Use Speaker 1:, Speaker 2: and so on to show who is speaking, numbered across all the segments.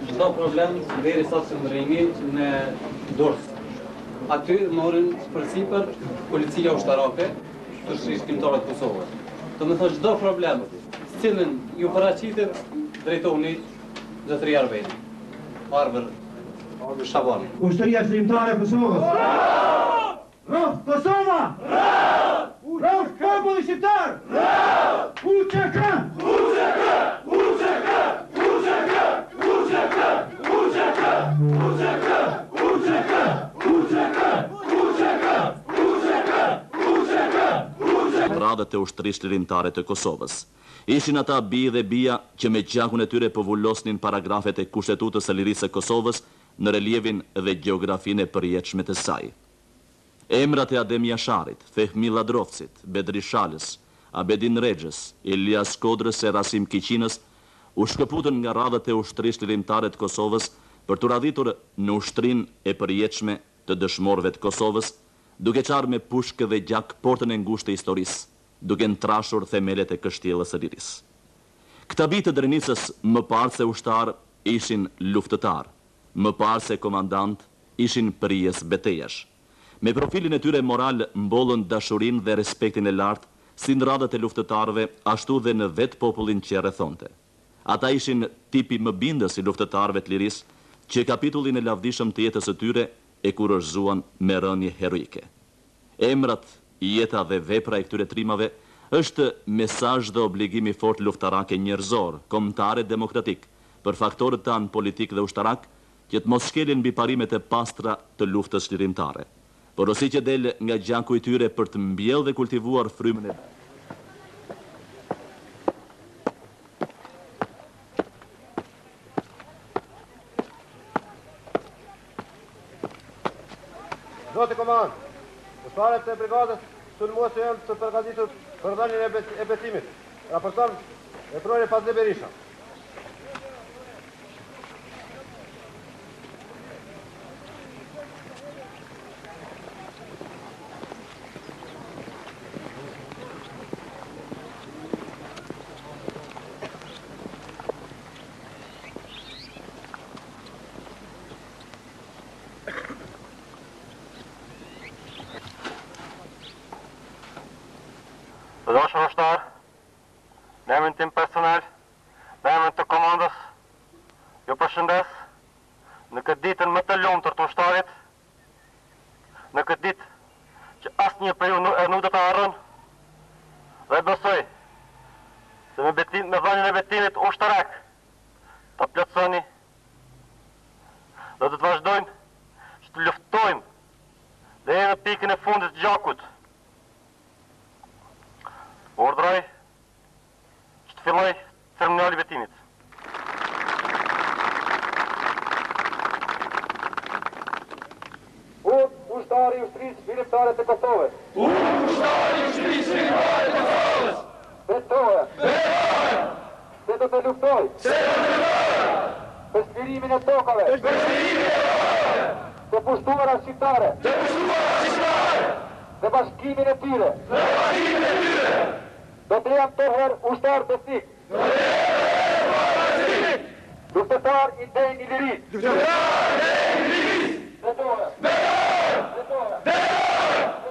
Speaker 1: Çdo problem deri sa të ndrejmi në Durrës. Aty morën përsipër policia ushtarake të shkrimtarët e Kosovës. Domethënë çdo problem, cilën ju paraqitet, drejtoni zotëria Arbeni. Arber Shaban.
Speaker 2: Ushtëria shkrimtare e Kosovës. Bravo! Kosova! Bravo! Bravo populli shqiptar! Bravo! UÇK! UÇK! UÇK! UÇK! UÇK! UÇK! UÇK! UÇK!
Speaker 3: Radhët e ushtrisë lirimtare të Kosovës. Ishin ata bi dhe bia që me gjakun e tyre pëvullosnin paragrafet e Kushtetutës së Lirisë së Kosovës në relievin dhe gjeografinë e përjetshme të saj. Emrat e Adem Jasharit, Fehmi Ladrovcit, Bedri Shalës, Abedin Rexhës, Elias Kodrës e Rasim Kiqinës u shkëputën nga radhët e ushtrisë lirimtare të Kosovës për të radhitur në ushtrinë e përjetshme të dëshmorëve të Kosovës, duke qarë me pushkë dhe gjak portën e ngushtë të historisë, duke trashur themelet e kështjellës së lirisë. Këta bi të drenicës më parë se ushtar ishin luftëtar, më parë se komandant ishin përjes betejash. Me profilin e tyre moral mbollën dashurin dhe respektin e lartë, si në radhët e luftëtarëve, ashtu dhe në vetë popullin që rrethonte. Ata ishin tipi më bindës i luftëtarëve të lirisë, që kapitullin e lavdishëm të jetës së tyre e kurorëzuan me rënje heroike. Emrat, jeta dhe vepra e këtyre trimave është mesazh dhe obligimi fort luftarake njerëzor, kombëtar e demokratik, për faktorët tanë politik dhe ushtarak, që të mos shkelin mbi parimet e pastra të luftës lirimtare. Porosi që del nga gjaku i tyre për të mbjellë dhe kultivuar frymën e
Speaker 4: Zotë komand, ushtarët e brigadës sulmuese janë të përgatitur për dhënien e besimit. Raporton Veprori Fazli Berisha.
Speaker 5: Të dashur ushtar, në emrin tim personal, në emrin të komandës, ju përshëndes në këtë ditën më të lumtur të ushtarit, në këtë ditë që asnjë prej ju nuk do ta harron, dhe besoj se me dhënien e betimit ushtarak ta plotësoni dhe do të vazhdojmë që të luftojmë deri në pikën e fundit të gjakut. Urdhroj që të filloj ceremoniali i betimit.
Speaker 4: Ushtari i ushtrisë lirimtare të Kosovës.
Speaker 2: Ushtari i ushtrisë lirimtare të Kosovës.
Speaker 4: Betoja.
Speaker 2: Betoja.
Speaker 4: Se do të luftoj.
Speaker 2: Se do të luftoj.
Speaker 4: Për shtirimin e tokave.
Speaker 2: Për shtirimin e tokave.
Speaker 4: Të pushtuara shqiptare.
Speaker 2: Të pushtuara shqiptare.
Speaker 4: Dhe bashkimin e tyre.
Speaker 2: Dhe bashkimin e tyre.
Speaker 4: Do të jam të herë ushtar besnik.
Speaker 2: Do të jam të herë ushtar besnik.
Speaker 4: Luftetar i denjë i lirisë.
Speaker 2: Luftetar i denjë i lirisë.
Speaker 4: Betoja.
Speaker 2: Betoja. Betoja.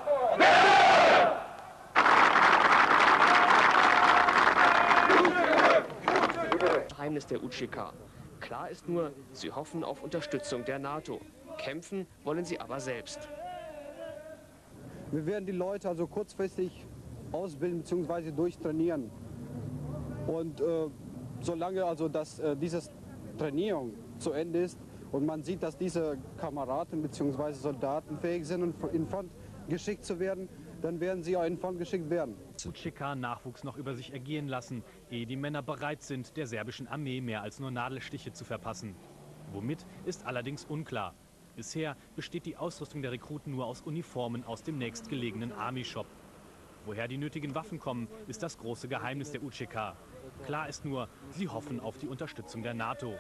Speaker 2: Betoja.
Speaker 6: Geheimnis der UÇK. Klar ist nur, sie hoffen auf Unterstützung der NATO. Kämpfen wollen sie aber selbst.
Speaker 7: Wir werden die Leute also kurzfristig ausbilden bzw. durchtrainieren. Und solange also diese Trainierung zu Ende ist und man sieht, dass diese Kameraden bzw. Soldaten fähig sind, in Front geschickt zu werden, dann werden sie auch in Front geschickt werden.
Speaker 8: UÇK-Nachwuchs noch über sich ergehen lassen, ehe die Männer bereit sind, der serbischen Armee mehr als nur Nadelstiche zu verpassen. Womit ist allerdings unklar. Bisher besteht die Ausrüstung der Rekruten nur aus Uniformen aus dem nächstgelegenen Army-Shop. Woher die nötigen Waffen kommen, ist das große Geheimnis der UÇK. Klar ist nur, sie hoffen auf die Unterstützung der NATO.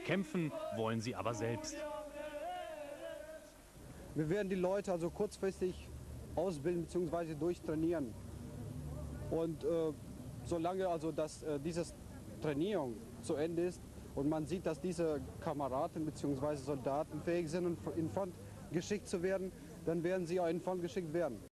Speaker 8: Kämpfen wollen sie aber selbst.
Speaker 7: Wir werden die Leute also kurzfristig ausbilden bzw. durchtrainieren. Und solange also diese Trainierung zu Ende ist und man sieht, dass diese Kameraden bzw. Soldaten fähig sind, in Front geschickt zu werden, dann werden sie auch in Front geschickt werden.